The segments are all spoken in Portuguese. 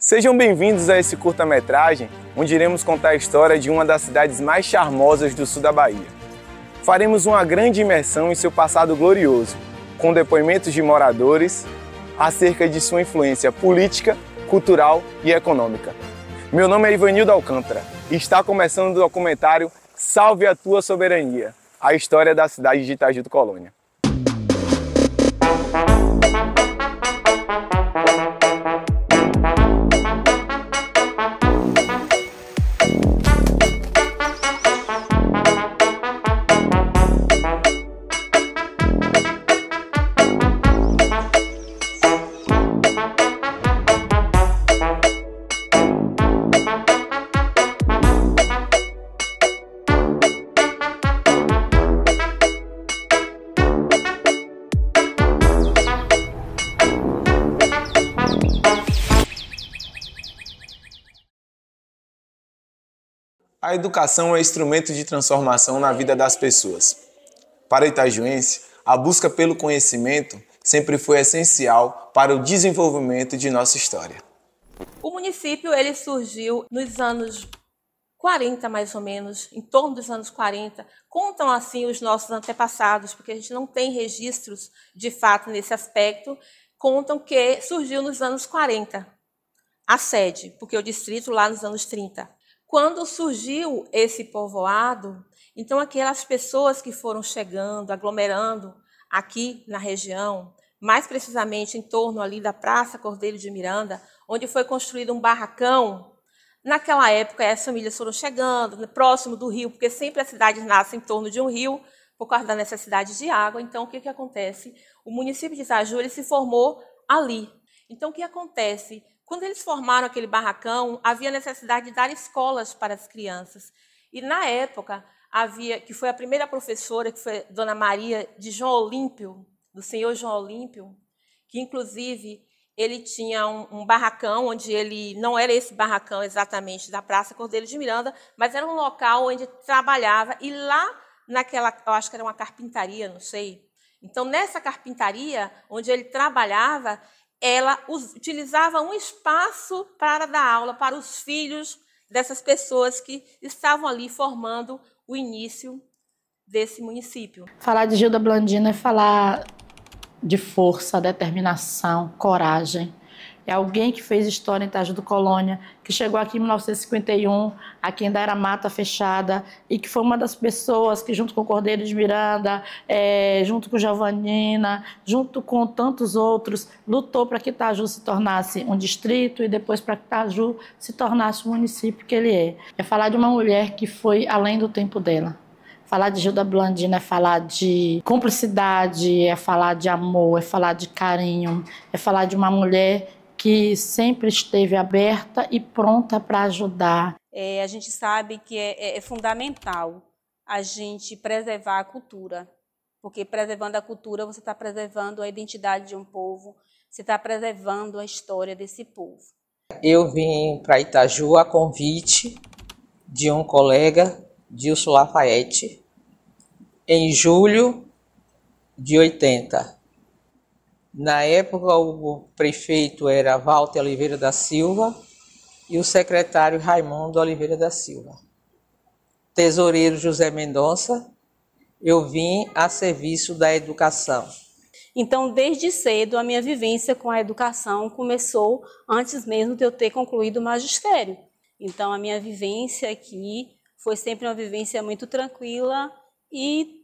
Sejam bem-vindos a esse curta-metragem, onde iremos contar a história de uma das cidades mais charmosas do sul da Bahia. Faremos uma grande imersão em seu passado glorioso, com depoimentos de moradores acerca de sua influência política, cultural e econômica. Meu nome é Ivanildo Alcântara e está começando o documentário Salve a Tua Soberania, a história da cidade de Itaju do Colônia. A educação é instrumento de transformação na vida das pessoas. Para o itajuense, a busca pelo conhecimento sempre foi essencial para o desenvolvimento de nossa história. O município ele surgiu nos anos 40, mais ou menos, em torno dos anos 40. Contam assim os nossos antepassados, porque a gente não tem registros de fato nesse aspecto. Contam que surgiu nos anos 40, a sede, porque o distrito lá nos anos 30. Quando surgiu esse povoado, então aquelas pessoas que foram chegando, aglomerando aqui na região, mais precisamente em torno ali da Praça Cordeiro de Miranda, onde foi construído um barracão. Naquela época, as famílias foram chegando, próximo do rio, porque sempre a cidade nasce em torno de um rio, por causa da necessidade de água. Então, o que acontece? O município de Itaju ele se formou ali. Então, o que acontece? Quando eles formaram aquele barracão, havia necessidade de dar escolas para as crianças. E, na época, que foi a primeira professora, que foi Dona Maria de João Olímpio, do senhor João Olímpio, que, inclusive, ele tinha um barracão, onde ele não era esse barracão exatamente da Praça Cordeiro de Miranda, mas era um local onde trabalhava, e lá naquela, eu acho que era uma carpintaria, não sei. Então, nessa carpintaria, onde ele trabalhava, ela utilizava um espaço para dar aula para os filhos dessas pessoas que estavam ali formando o início desse município. Falar de Gilda Blandina é falar de força, determinação, coragem. É alguém que fez história em Itaju do Colônia, que chegou aqui em 1951, aqui ainda era mata fechada, e que foi uma das pessoas que, junto com o Cordeiro de Miranda, junto com Giovanina, junto com tantos outros, lutou para que Itaju se tornasse um distrito e depois para que Itaju se tornasse o município que ele é. É falar de uma mulher que foi além do tempo dela. Falar de Gilda Blandina é falar de cumplicidade, é falar de amor, é falar de carinho, é falar de uma mulher que sempre esteve aberta e pronta para ajudar. A gente sabe que é fundamental a gente preservar a cultura, porque preservando a cultura você está preservando a identidade de um povo, você está preservando a história desse povo. Eu vim para Itaju a convite de um colega, Dilson Lafayette, em julho de 80. Na época, o prefeito era Walter Oliveira da Silva e o secretário Raimundo Oliveira da Silva. Tesoureiro José Mendonça, eu vim a serviço da educação. Então, desde cedo, a minha vivência com a educação começou antes mesmo de eu ter concluído o magistério. Então, a minha vivência aqui foi sempre uma vivência muito tranquila e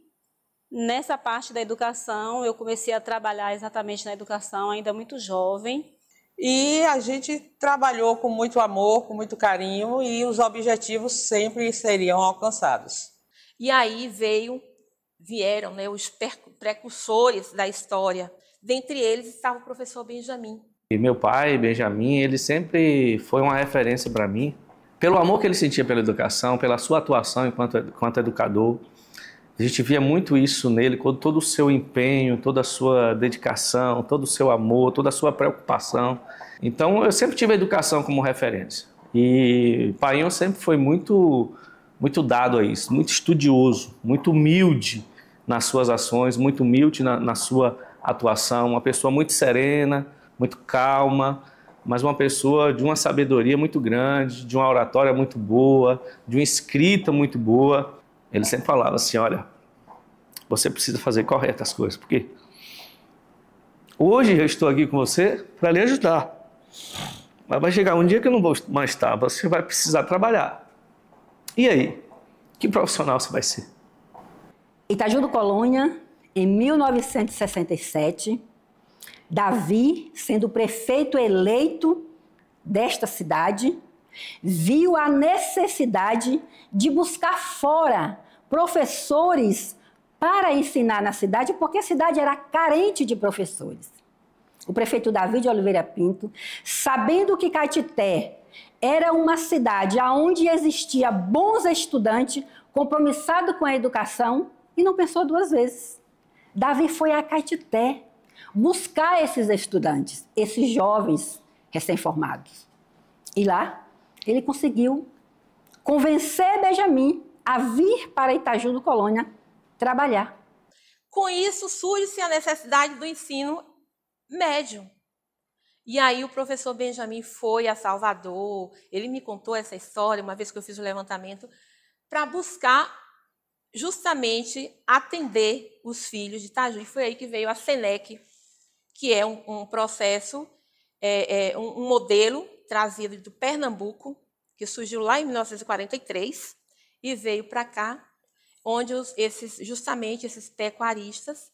nessa parte da educação, eu comecei a trabalhar exatamente na educação, ainda muito jovem. E a gente trabalhou com muito amor, com muito carinho, e os objetivos sempre seriam alcançados. E aí vieram, né, os precursores da história. Dentre eles estava o professor Benjamin. E meu pai, Benjamin, ele sempre foi uma referência para mim, pelo amor que ele sentia pela educação, pela sua atuação enquanto educador. A gente via muito isso nele, com todo o seu empenho, toda a sua dedicação, todo o seu amor, toda a sua preocupação. Então, eu sempre tive a educação como referência. E o Painho sempre foi muito dado a isso, muito estudioso, muito humilde nas suas ações, muito humilde na sua atuação, uma pessoa muito serena, muito calma, mas uma pessoa de uma sabedoria muito grande, de uma oratória muito boa, de uma escrita muito boa. Ele sempre falava assim, olha, você precisa fazer correto as coisas, por quê? Hoje eu estou aqui com você para lhe ajudar, mas vai chegar um dia que eu não vou mais estar, você vai precisar trabalhar. E aí? Que profissional você vai ser? Itaju do Colônia, em 1967, Davi, sendo prefeito eleito desta cidade, viu a necessidade de buscar fora professores para ensinar na cidade, porque a cidade era carente de professores. O prefeito Davi de Oliveira Pinto, sabendo que Caetité era uma cidade onde existia bons estudantes, compromissado com a educação, e não pensou duas vezes. Davi foi a Caetité buscar esses estudantes, esses jovens recém-formados. E lá ele conseguiu convencer Benjamin a vir para Itaju do Colônia trabalhar. Com isso, surge-se a necessidade do ensino médio. E aí o professor Benjamin foi a Salvador, ele me contou essa história, uma vez que eu fiz o levantamento, para buscar justamente atender os filhos de Itaju. E foi aí que veio a SENEC, que é um processo, um modelo trazido do Pernambuco, que surgiu lá em 1943 e veio para cá, onde justamente esses pecuaristas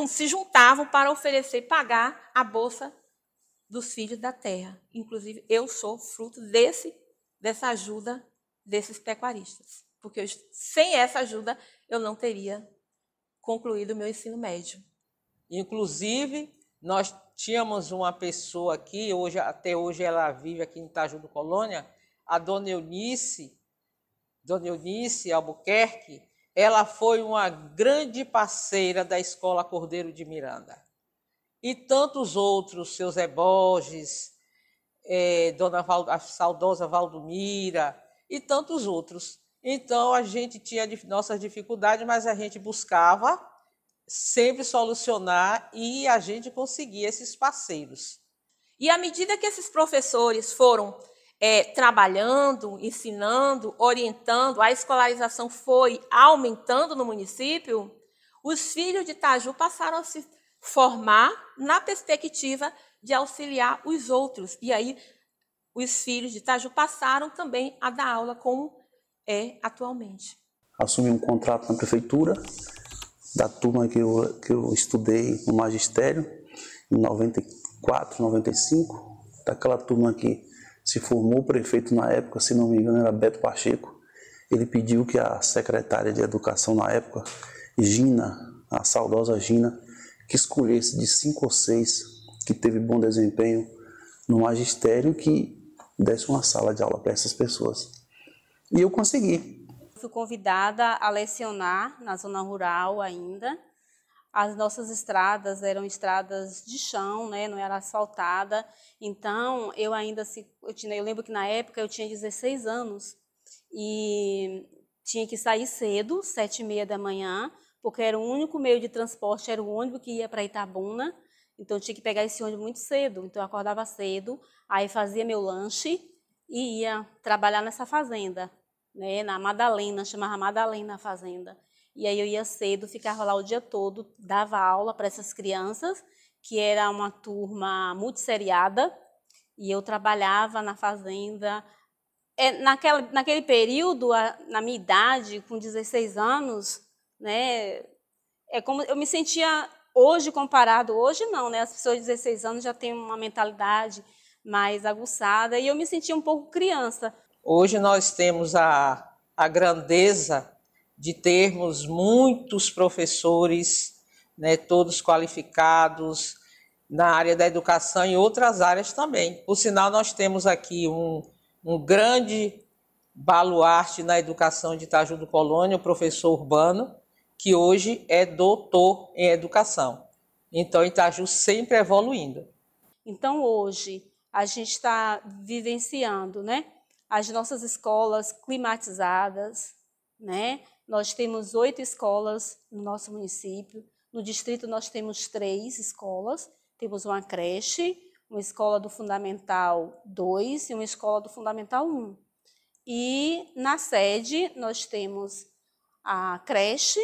se juntavam para oferecer e pagar a bolsa dos filhos da terra. Inclusive, eu sou fruto dessa ajuda desses pecuaristas, porque sem essa ajuda eu não teria concluído o meu ensino médio. Inclusive, nós tínhamos uma pessoa aqui, até hoje ela vive aqui em Itaju do Colônia, a Dona Eunice Albuquerque. Ela foi uma grande parceira da Escola Cordeiro de Miranda. E tantos outros, seu Zé Borges, a saudosa Valdomira, e tantos outros. Então, a gente tinha nossas dificuldades, mas a gente buscava sempre solucionar e a gente conseguia esses parceiros. E à medida que esses professores foram trabalhando, ensinando, orientando, a escolarização foi aumentando no município, os filhos de Itaju passaram a se formar na perspectiva de auxiliar os outros. E aí, os filhos de Itaju passaram também a dar aula como é atualmente. Assumi um contrato na prefeitura, da turma que eu estudei no magistério, em 94, 95, daquela turma que se formou, o prefeito na época, se não me engano, era Beto Pacheco. Ele pediu que a secretária de educação na época, Gina, a saudosa Gina, que escolhesse de 5 ou 6 que teve bom desempenho no magistério, que desse uma sala de aula para essas pessoas. E eu consegui. Fui convidada a lecionar na zona rural ainda. As nossas estradas eram estradas de chão, né? Não era asfaltada. Então, eu lembro que na época eu tinha 16 anos e tinha que sair cedo, 7h30 da manhã, porque era o único meio de transporte, era o ônibus que ia para Itabuna. Então, eu tinha que pegar esse ônibus muito cedo. Então, eu acordava cedo, aí fazia meu lanche e ia trabalhar nessa fazenda, né? Na Madalena, chamava Madalena a fazenda. E aí eu ia cedo, ficava lá o dia todo, dava aula para essas crianças, que era uma turma multisseriada, e eu trabalhava na fazenda. Naquele período, na minha idade, com 16 anos, né, como eu me sentia hoje comparado, hoje não, né, as pessoas de 16 anos já têm uma mentalidade mais aguçada, e eu me sentia um pouco criança. Hoje nós temos a grandeza de termos muitos professores, né, todos qualificados na área da educação e outras áreas também. Por sinal, nós temos aqui um grande baluarte na educação de Itaju do Colônia, o professor Urbano, que hoje é doutor em educação. Então, Itaju sempre evoluindo. Então, hoje, a gente está vivenciando, né, as nossas escolas climatizadas, né? Nós temos 8 escolas no nosso município. No distrito, nós temos 3 escolas. Temos uma creche, uma escola do Fundamental 2 e uma escola do Fundamental 1. E na sede nós temos a creche,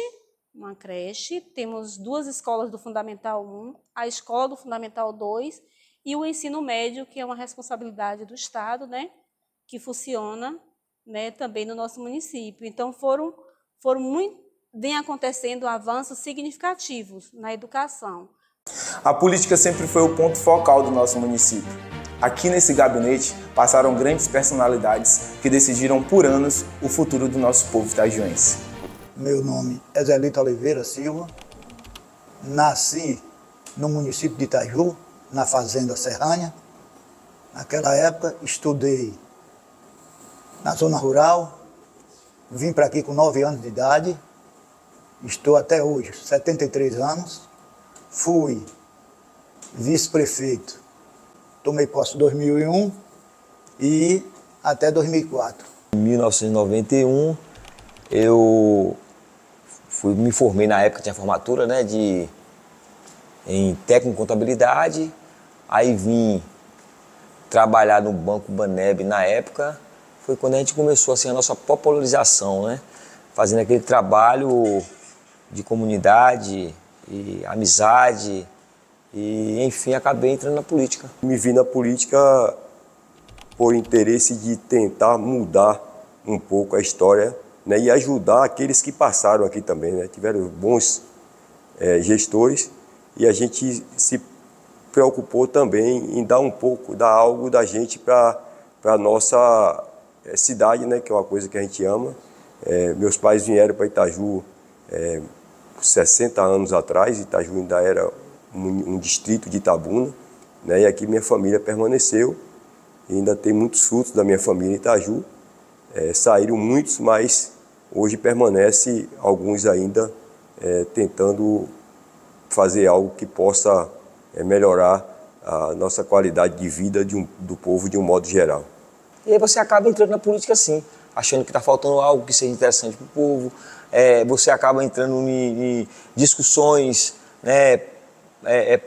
uma creche, temos 2 escolas do Fundamental 1, a escola do Fundamental 2 e o ensino médio, que é uma responsabilidade do Estado, né, que funciona, né, também no nosso município. Então, vem acontecendo avanços significativos na educação. A política sempre foi o ponto focal do nosso município. Aqui nesse gabinete passaram grandes personalidades que decidiram por anos o futuro do nosso povo itajuense. Meu nome é Zelito Oliveira Silva, nasci no município de Itaju, na fazenda Serrânia. Naquela época estudei na zona rural, vim para aqui com 9 anos de idade, estou até hoje, 73 anos, fui vice-prefeito, tomei posse em 2001 e até 2004. Em 1991, eu me formei na época, tinha formatura, né, em técnico em contabilidade, aí vim trabalhar no Banco Baneb na época, foi quando a gente começou assim, a nossa popularização, né, fazendo aquele trabalho de comunidade e amizade e, enfim, acabei entrando na política. Me vi na política por interesse de tentar mudar um pouco a história, né, e ajudar aqueles que passaram aqui também, né, tiveram bons gestores, e a gente se preocupou também em dar um pouco, dar algo da gente para a nossa cidade, né, que é uma coisa que a gente ama. Meus pais vieram para Itaju 60 anos atrás, Itaju ainda era um distrito de Itabuna, né, e aqui minha família permaneceu, e ainda tem muitos frutos da minha família em Itaju. Saíram muitos, mas hoje permanece alguns ainda tentando fazer algo que possa melhorar a nossa qualidade de vida do povo de um modo geral. E aí você acaba entrando na política assim, achando que está faltando algo que seja interessante para o povo, você acaba entrando em discussões, né,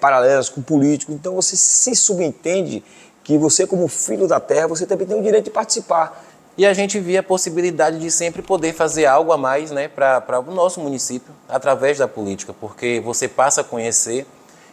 paralelas com o político, então você se subentende que você, como filho da terra, você também tem o direito de participar. E a gente via a possibilidade de sempre poder fazer algo a mais, né, para o nosso município, através da política, porque você passa a conhecer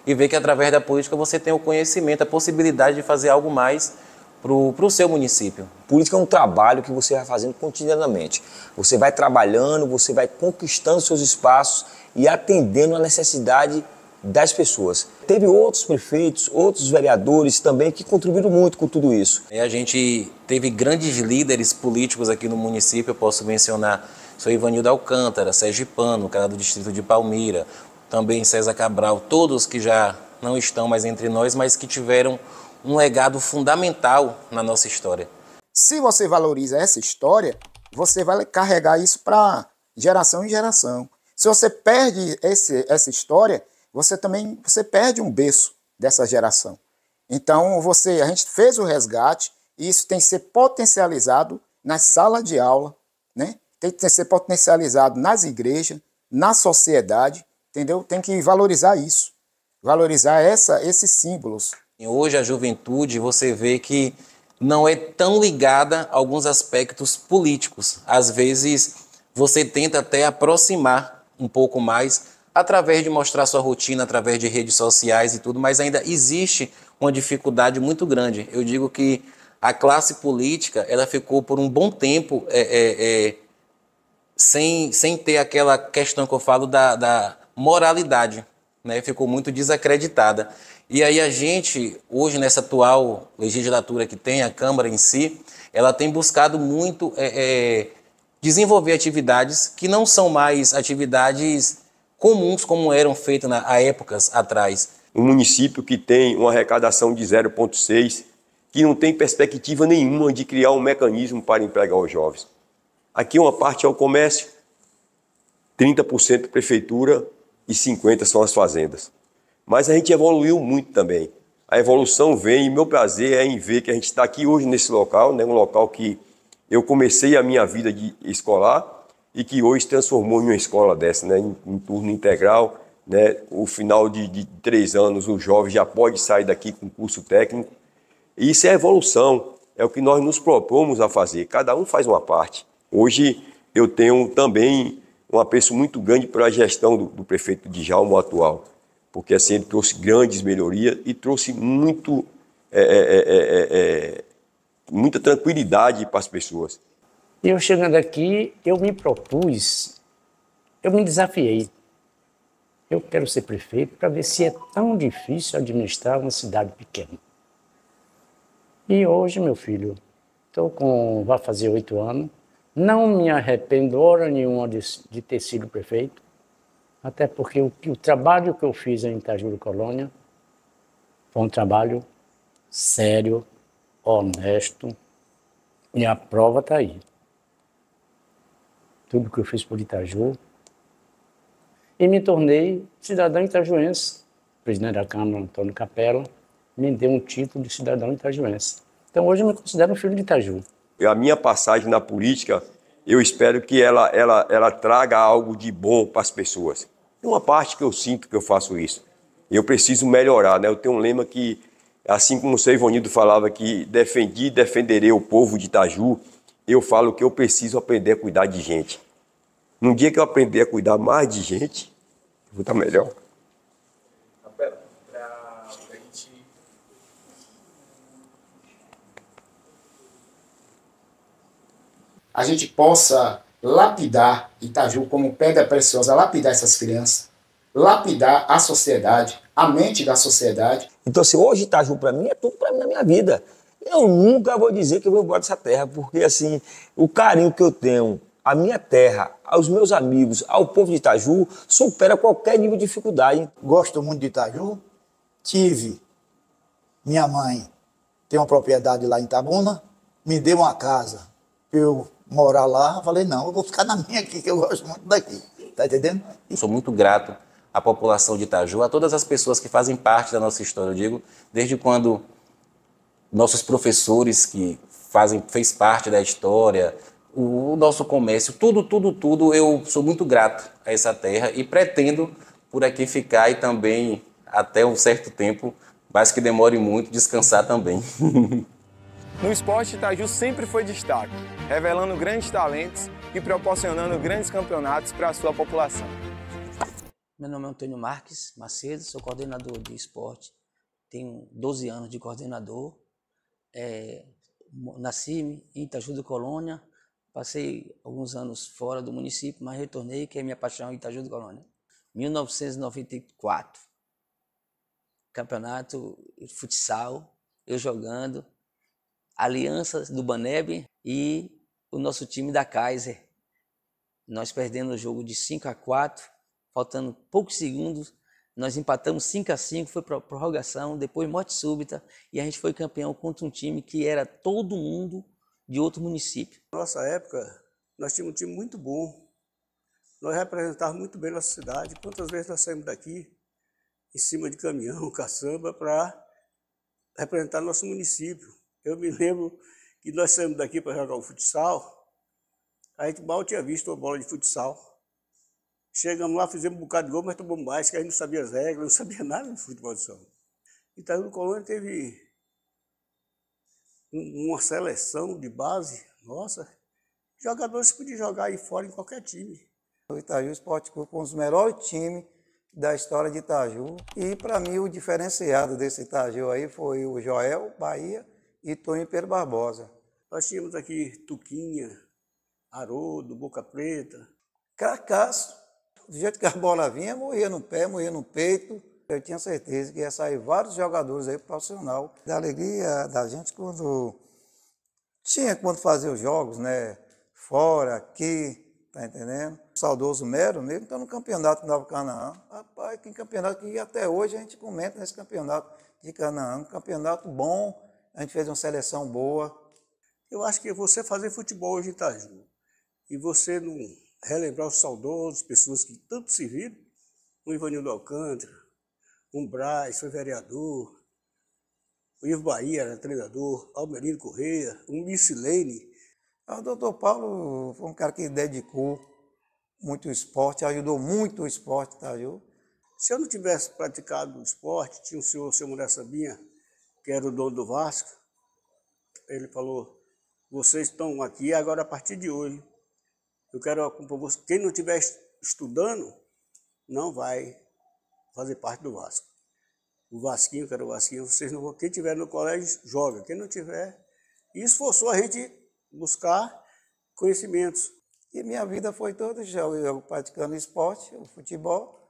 e vê que através da política você tem o conhecimento, a possibilidade de fazer algo mais para o seu município. Política é um trabalho que você vai fazendo cotidianamente. Você vai trabalhando, você vai conquistando seus espaços e atendendo a necessidade das pessoas. Teve outros prefeitos, outros vereadores também que contribuíram muito com tudo isso. A gente teve grandes líderes políticos aqui no município, eu posso mencionar o senhor Ivanildo Alcântara, sergipano, cara do distrito de Palmira, também César Cabral, todos que já não estão mais entre nós, mas que tiveram um legado fundamental na nossa história. Se você valoriza essa história, você vai carregar isso para geração em geração. Se você perde essa história, você perde um berço dessa geração. Então, a gente fez o resgate e isso tem que ser potencializado nas salas de aula, né? Tem que ser potencializado nas igrejas, na sociedade, entendeu? Tem que valorizar isso, valorizar esses símbolos. Hoje a juventude, você vê que não é tão ligada a alguns aspectos políticos. Às vezes, você tenta até aproximar um pouco mais através de mostrar sua rotina, através de redes sociais e tudo, mas ainda existe uma dificuldade muito grande. Eu digo que a classe política, ela ficou por um bom tempo sem ter aquela questão que eu falo da moralidade, né? Ficou muito desacreditada. E aí a gente, hoje nessa atual legislatura que tem, a Câmara em si, ela tem buscado muito desenvolver atividades que não são mais atividades comuns como eram feitas há épocas atrás. Um município que tem uma arrecadação de 0,6, que não tem perspectiva nenhuma de criar um mecanismo para empregar os jovens. Aqui uma parte é o comércio, 30% prefeitura e 50% são as fazendas. Mas a gente evoluiu muito também. A evolução vem e meu prazer é em ver que a gente está aqui hoje nesse local, né, um local que eu comecei a minha vida escolar e que hoje se transformou em uma escola dessa, né, em turno integral, né? O final de 3 anos, o jovem já pode sair daqui com curso técnico. E isso é evolução, é o que nós nos propomos a fazer. Cada um faz uma parte. Hoje eu tenho também um apreço muito grande pela gestão do prefeito Djalma atual, porque assim ele trouxe grandes melhorias e trouxe muita tranquilidade para as pessoas. E eu chegando aqui, eu me propus, eu me desafiei. Eu quero ser prefeito para ver se é tão difícil administrar uma cidade pequena. E hoje, meu filho, vai fazer 8 anos, não me arrependo hora nenhuma de ter sido prefeito, até porque o trabalho que eu fiz em Itaju de Colônia foi um trabalho sério, honesto, e a prova está aí. Tudo que eu fiz por Itaju, e me tornei cidadão itajuense. O presidente da Câmara, Antônio Capella, me deu um título de cidadão itajuense. Então hoje eu me considero um filho de Itaju. A minha passagem na política, eu espero que ela traga algo de bom para as pessoas. Tem uma parte que eu sinto que eu faço isso. Eu preciso melhorar, né? Eu tenho um lema que, assim como o seu Ivonildo falava que defendi e defenderei o povo de Itaju, eu falo que eu preciso aprender a cuidar de gente. Num dia que eu aprender a cuidar mais de gente, eu vou estar melhor. A gente possa lapidar Itaju como pedra preciosa, lapidar essas crianças, lapidar a sociedade, a mente da sociedade. Então, assim, hoje Itaju para mim é tudo para mim na minha vida. Eu nunca vou dizer que eu vou embora dessa terra, porque assim, o carinho que eu tenho à minha terra, aos meus amigos, ao povo de Itaju, supera qualquer nível de dificuldade. Gosto muito de Itaju. Minha mãe tem uma propriedade lá em Itabuna, me deu uma casa para eu morar lá. Falei, não, eu vou ficar na minha aqui, que eu gosto muito daqui. Tá entendendo? Sou muito grato à população de Itaju, a todas as pessoas que fazem parte da nossa história. Eu digo, desde quando nossos professores que fez parte da história, o nosso comércio, tudo, eu sou muito grato a essa terra e pretendo por aqui ficar e também, até um certo tempo, mas que demore muito, descansar também. No esporte, Itaju sempre foi destaque, revelando grandes talentos e proporcionando grandes campeonatos para a sua população. Meu nome é Antônio Marques Macedo, sou coordenador de esporte, tenho 12 anos de coordenador, nasci em Itaju de Colônia, passei alguns anos fora do município, mas retornei, que é minha paixão em Itaju de Colônia. 1994, campeonato de futsal, eu jogando, Aliança do Baneb e o nosso time da Kaiser. Nós perdemos o jogo de 5-4, faltando poucos segundos, nós empatamos 5-5, foi para prorrogação, depois morte súbita, e a gente foi campeão contra um time que era todo mundo de outro município. Na nossa época, nós tínhamos um time muito bom. Nós representávamos muito bem nossa cidade. Quantas vezes nós saímos daqui, em cima de caminhão, caçamba, para representar nosso município. Eu me lembro que nós saímos daqui para jogar o futsal, a gente mal tinha visto uma bola de futsal. Chegamos lá, fizemos um bocado de gol, mas tomamos mais, que a gente não sabia as regras, não sabia nada de futebol de salão. Itaju de Colônia teve uma seleção de base, nossa, jogadores podiam jogar aí fora em qualquer time. O Itaju Esporte Clube foi um dos melhores times da história de Itaju. E para mim o diferenciado desse Itaju aí foi o Joel, Bahia e Tonho Pedro Barbosa. Nós tínhamos aqui Tuquinha, Haroldo, Boca Preta. Cracaço. Do jeito que a bola vinha, morria no pé, morria no peito. Eu tinha certeza que ia sair vários jogadores aí profissional. Da alegria da gente quando fazer os jogos, né? Fora, aqui, tá entendendo? O saudoso Mero mesmo está no campeonato Nova Canaã. Rapaz, que campeonato que até hoje a gente comenta nesse campeonato de Canaã. Um campeonato bom, a gente fez uma seleção boa. Eu acho que você fazer futebol hoje em Itaju e você não relembrar os saudosos, pessoas que tanto se viram, o Ivanildo Alcântara, o Braz foi vereador, o Ivo Bahia era treinador, Almerino Correia, o Missilene. O doutor Paulo foi um cara que dedicou muito o esporte, ajudou muito o esporte, Itaju. Se eu não tivesse praticado o esporte, tinha o seu Mulher Sabinha, que era o dono do Vasco, ele falou, vocês estão aqui, agora a partir de hoje, eu quero acompanhar você. Quem não estiver estudando, não vai fazer parte do Vasco. O Vasquinho, que era o Vasquinho, vocês não vão. Quem estiver no colégio, joga. Quem não tiver. Isso forçou a gente buscar conhecimentos. E minha vida foi toda eu praticando esporte, o futebol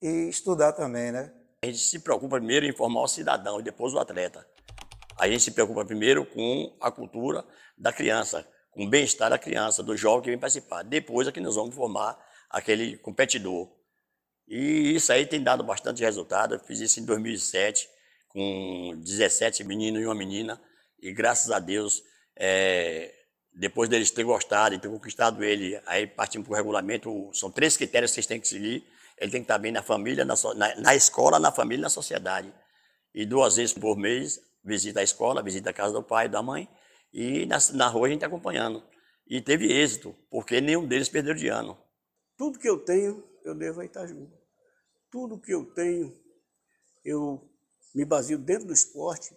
e estudar também, né? A gente se preocupa primeiro em formar o cidadão e depois o atleta. A gente se preocupa primeiro com a cultura da criança, com o bem-estar da criança, do jovem que vem participar. Depois é que nós vamos formar aquele competidor. E isso aí tem dado bastante resultado. Eu fiz isso em 2007, com 17 meninos e uma menina. E graças a Deus, depois deles terem gostado e ter conquistado ele, aí partimos para o regulamento. São 3 critérios que vocês têm que seguir. Ele tem que estar bem na família, na escola, na família e na sociedade. E 2 vezes por mês, visita a escola, visita a casa do pai e da mãe. E na rua a gente está acompanhando. E teve êxito, porque nenhum deles perdeu de ano. Tudo que eu tenho, eu devo a Itaju. Tudo que eu tenho, eu me baseio dentro do esporte.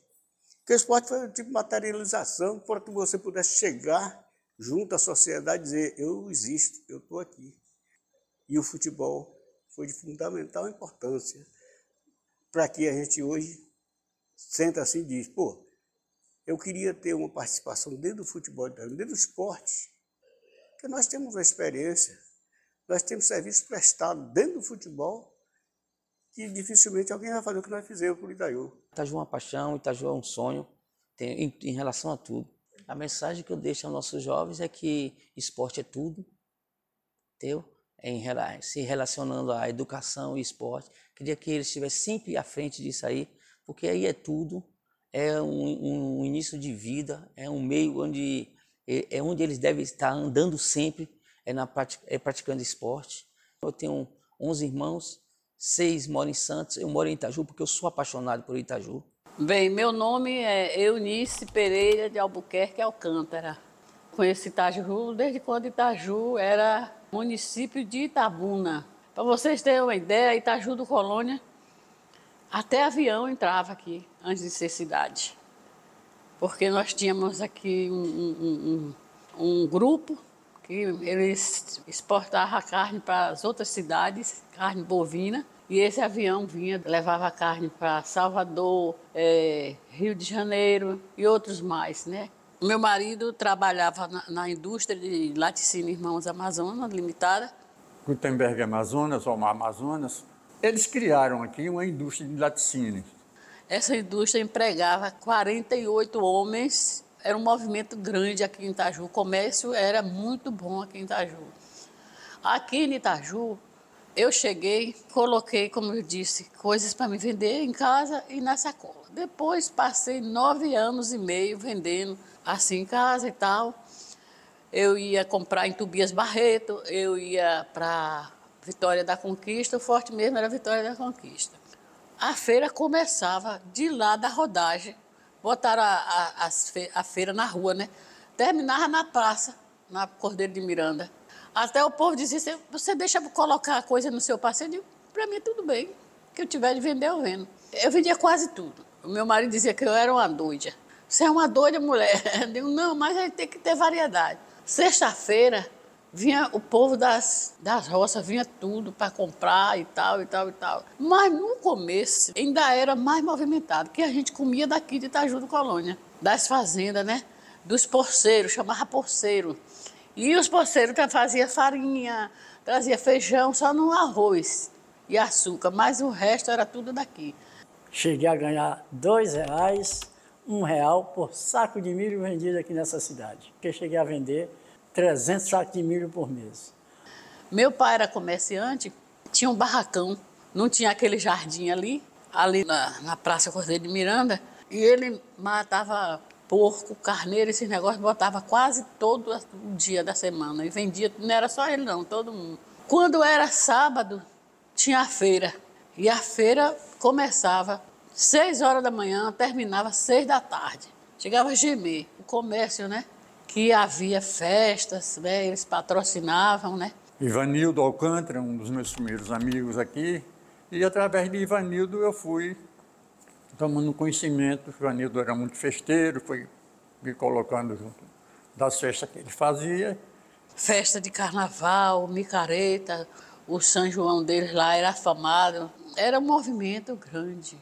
Porque o esporte foi um tipo de materialização para que você pudesse chegar junto à sociedade e dizer, eu existo, eu estou aqui. E o futebol foi de fundamental importância para que a gente hoje senta assim e diz, pô, eu queria ter uma participação dentro do futebol, dentro do esporte, porque nós temos uma experiência, nós temos serviço prestado dentro do futebol, que dificilmente alguém vai fazer o que nós fizemos por Itaju. Itaju é uma paixão, Itaju é um sonho em relação a tudo. A mensagem que eu deixo aos nossos jovens é que esporte é tudo, entendeu? Se relacionando à educação e esporte. Queria que eles estivessem sempre à frente disso aí, porque aí é tudo, é um início de vida, é um meio onde eles devem estar andando sempre, praticando esporte. Eu tenho 11 irmãos, 6 moram em Santos, eu moro em Itaju porque eu sou apaixonado por Itaju. Bem, meu nome é Eunice Pereira de Albuquerque Alcântara. Conheci Itaju desde quando Itaju era município de Itabuna. Para vocês terem uma ideia, Itaju do Colônia, até avião entrava aqui, antes de ser cidade. Porque nós tínhamos aqui um grupo que eles exportavam a carne para as outras cidades, carne bovina, e esse avião vinha, levava carne para Salvador, Rio de Janeiro e outros mais, né? Meu marido trabalhava na indústria de laticínio Irmãos Amazonas Limitada. Gutenberg Amazonas, Omar Amazonas, eles criaram aqui uma indústria de laticínios. Essa indústria empregava 48 homens, era um movimento grande aqui em Itaju, o comércio era muito bom aqui em Itaju. Aqui em Itaju, eu cheguei, coloquei, como eu disse, coisas para me vender em casa e na sacola. Depois passei 9 anos e meio vendendo assim em casa e tal. Eu ia comprar em Tobias Barreto, eu ia para Vitória da Conquista, o forte mesmo era Vitória da Conquista. A feira começava de lá da rodagem, botaram a feira na rua, né? Terminava na praça, na Cordeiro de Miranda. Até o povo dizia, você deixa eu colocar a coisa no seu passeio? Eu digo, para mim tudo bem, o que eu tiver de vender eu vendo. Eu vendia quase tudo. O meu marido dizia que eu era uma doida. Você é uma doida, mulher. Eu digo, não, mas a gente tem que ter variedade. Sexta-feira, vinha o povo das roças, vinha tudo para comprar e tal, e tal, e tal. Mas no começo ainda era mais movimentado, porque a gente comia daqui de Itaju do Colônia, das fazendas, né? Dos porceiros, chamava porceiro. E os porceiros faziam farinha, trazia feijão, só no arroz e açúcar, mas o resto era tudo daqui. Cheguei a ganhar R$2, R$1 por saco de milho vendido aqui nessa cidade. Porque cheguei a vender 300 sacos de milho por mês. Meu pai era comerciante, tinha um barracão, não tinha aquele jardim ali na Praça Cordeiro de Miranda, e ele matava porco, carneiro, esses negócios, botava quase todo o dia da semana e vendia, não era só ele não, todo mundo. Quando era sábado, tinha a feira, e a feira começava 6 horas da manhã, terminava 6 da tarde. Chegava a gemer, o comércio, né? Que havia festas, né? Eles patrocinavam, né? Ivanildo Alcântara, um dos meus primeiros amigos aqui, E através de Ivanildo eu fui tomando conhecimento. O Ivanildo era muito festeiro, foi me colocando junto das festas que ele fazia. Festa de carnaval, micareta, o São João deles lá era afamado. Era um movimento grande.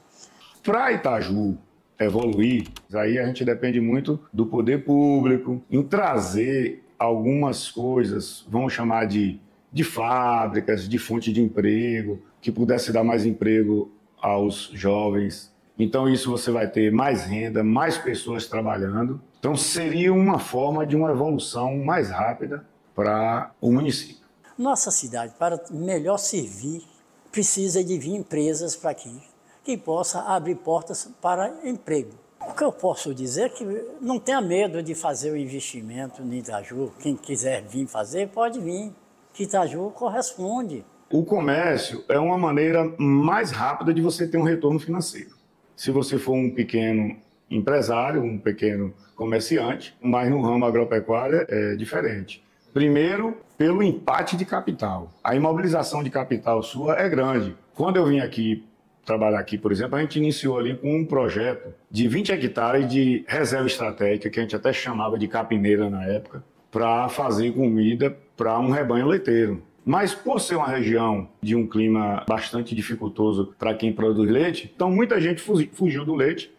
Para Itaju evoluir, aí a gente depende muito do poder público em trazer algumas coisas, vamos chamar de fábricas, de fonte de emprego, que pudesse dar mais emprego aos jovens. Então isso você vai ter mais renda, mais pessoas trabalhando. Então seria uma forma de uma evolução mais rápida para o município. Nossa cidade, para melhor servir, precisa de vir empresas para aqui, que possa abrir portas para emprego. O que eu posso dizer é que não tenha medo de fazer o investimento em Itaju. Quem quiser vir fazer, pode vir, que Itaju corresponde. O comércio é uma maneira mais rápida de você ter um retorno financeiro. Se você for um pequeno empresário, um pequeno comerciante, mas no ramo agropecuário é diferente. Primeiro, pelo empate de capital. A imobilização de capital sua é grande. Quando eu vim aqui trabalhar aqui, por exemplo, a gente iniciou ali com um projeto de 20 hectares de reserva estratégica, que a gente até chamava de capineira na época, para fazer comida para um rebanho leiteiro. Mas por ser uma região de um clima bastante dificultoso para quem produz leite, então muita gente fugiu do leite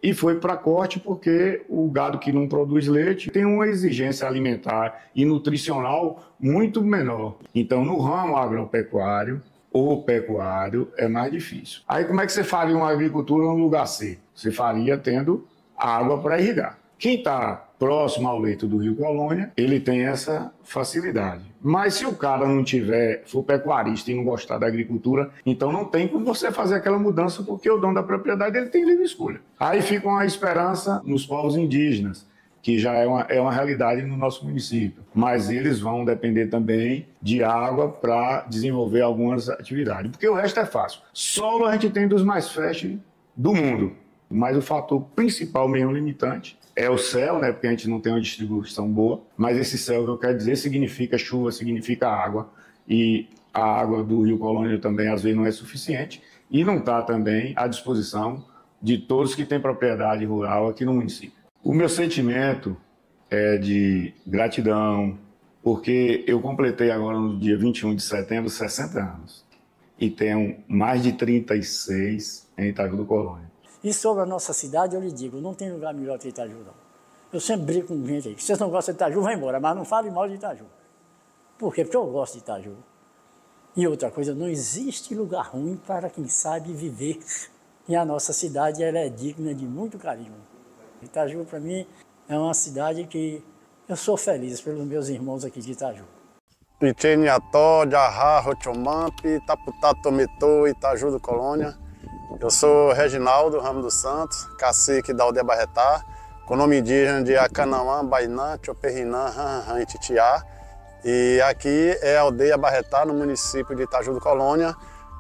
e foi para corte, porque o gado que não produz leite tem uma exigência alimentar e nutricional muito menor. Então no ramo agropecuário ou pecuário é mais difícil. Aí como é que você faria uma agricultura num lugar seco? Você faria tendo água para irrigar. Quem está próximo ao leito do Rio Colônia, ele tem essa facilidade. Mas se o cara não for pecuarista e não gostar da agricultura, então não tem como você fazer aquela mudança, porque o dono da propriedade ele tem livre escolha. Aí fica uma esperança nos povos indígenas, que já é uma realidade no nosso município. Mas eles vão depender também de água para desenvolver algumas atividades, porque o resto é fácil. Solo a gente tem dos mais férteis do mundo, mas o fator principal mesmo limitante é o céu, né? Porque a gente não tem uma distribuição boa, mas esse céu que eu quero dizer significa chuva, significa água, e a água do Rio Colônia também às vezes não é suficiente e não está também à disposição de todos que têm propriedade rural aqui no município. O meu sentimento é de gratidão, porque eu completei agora no dia 21 de setembro 60 anos e tenho mais de 36 em Itaju do Colônia. E sobre a nossa cidade, eu lhe digo, não tem lugar melhor que Itaju, não. Eu sempre brigo com gente aí. Se vocês não gostam de Itaju, vai embora, mas não fale mal de Itaju. Por quê? Porque eu gosto de Itaju. E outra coisa, não existe lugar ruim para quem sabe viver. E a nossa cidade ela é digna de muito carinho. Itaju, para mim, é uma cidade que eu sou feliz pelos meus irmãos aqui de Itaju. Picheniató, Jarrá, Rochomampi, Taputá, Tometô, Itaju do Colônia. Eu sou Reginaldo Ramos dos Santos, cacique da aldeia Barretá, com nome indígena de Acanauã, Bainã, Choperrinã, Ranhan e Titiá. E aqui é a aldeia Barretá, no município de Itaju do Colônia,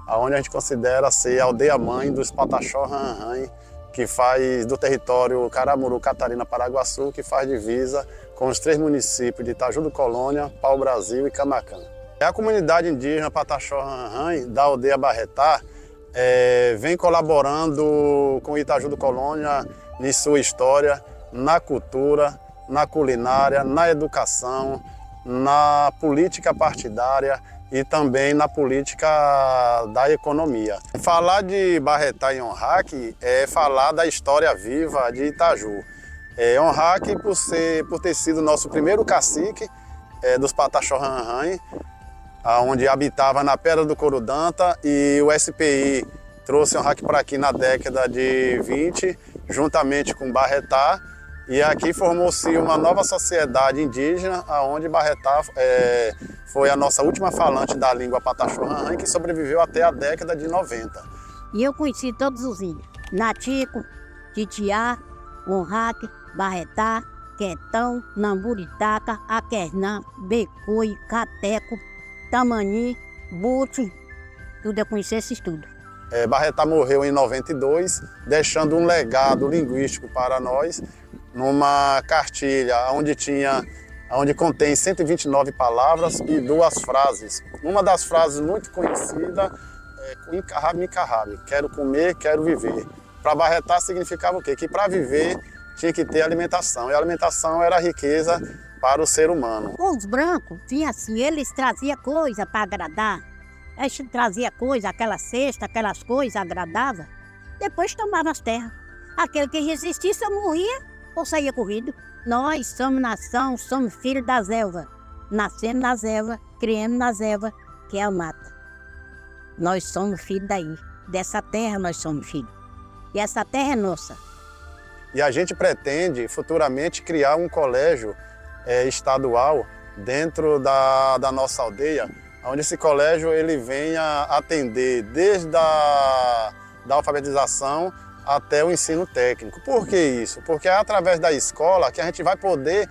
onde a gente considera ser a aldeia-mãe dos Pataxó Ranhan, que faz do território Caramuru, Catarina, Paraguaçu, que faz divisa com os 3 municípios de Itaju do Colônia, Pau-Brasil e Camacan. A comunidade indígena Pataxó Ranhan, da aldeia Barretá, vem colaborando com Itaju do Colônia em sua história, na cultura, na culinária, na educação, na política partidária e também na política da economia. Falar de Barretá e Onraque é falar da história viva de Itaju. Onraque, por ter sido nosso primeiro cacique dos Pataxó Ranhan, onde habitava na Pedra do Corudanta, e o SPI trouxe Onraque para aqui na década de 20, juntamente com Barretá, e aqui formou-se uma nova sociedade indígena, onde Barretá foi a nossa última falante da língua Pataxó Ranhan, que sobreviveu até a década de 90. E eu conheci todos os índios: Natico, Titiá, Onraque, Barretá, Quetão, Namburitaca, Aquernã, Becoi, Cateco, Tamani, Bute, tudo eu conheci esses tudo. Barretá morreu em 92, deixando um legado linguístico para nós, numa cartilha onde contém 129 palavras e 2 frases. Uma das frases muito conhecida Incarrabe, quero comer, quero viver. Para Barretá significava o quê? Que para viver tinha que ter alimentação, e a alimentação era a riqueza para o ser humano. Os brancos tinham assim, eles traziam coisa para agradar. Eles traziam coisa, aquela cesta, aquelas coisas agradáveis. Depois tomavam as terras. Aquele que resistisse ou morria ou saía corrido. Nós somos nação, somos filhos da selva. Nascemos na selva, criamos na selva, que é a mata. Nós somos filhos daí. Dessa terra nós somos filhos. E essa terra é nossa. E a gente pretende futuramente criar um colégio estadual dentro da nossa aldeia, onde esse colégio ele venha atender desde da alfabetização até o ensino técnico. Por que isso? Porque é através da escola que a gente vai poder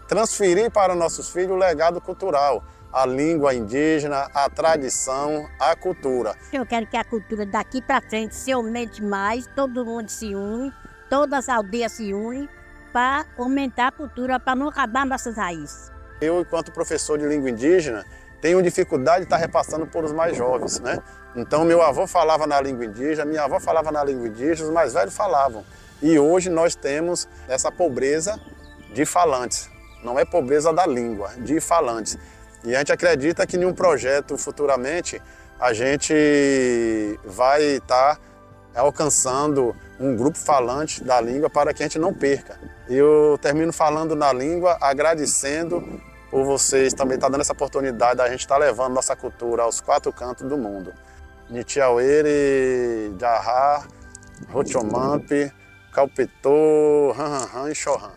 transferir para os nossos filhos o legado cultural, a língua indígena, a tradição, a cultura. Eu quero que a cultura daqui para frente se aumente mais, todo mundo se une, todas as aldeias se unem para aumentar a cultura, para não acabar nossas raízes. Eu, enquanto professor de língua indígena, tenho dificuldade de estar repassando por os mais jovens, né? Então, meu avô falava na língua indígena, minha avó falava na língua indígena, os mais velhos falavam. E hoje nós temos essa pobreza de falantes. Não é pobreza da língua, de falantes. E a gente acredita que em um projeto futuramente a gente vai estar alcançando um grupo falante da língua para que a gente não perca. Eu termino falando na língua, agradecendo por vocês também estar dando essa oportunidade da gente estar levando nossa cultura aos 4 cantos do mundo. Nitiauere, Jarrá, Rochomampi, Calpetô, Han e Chohan.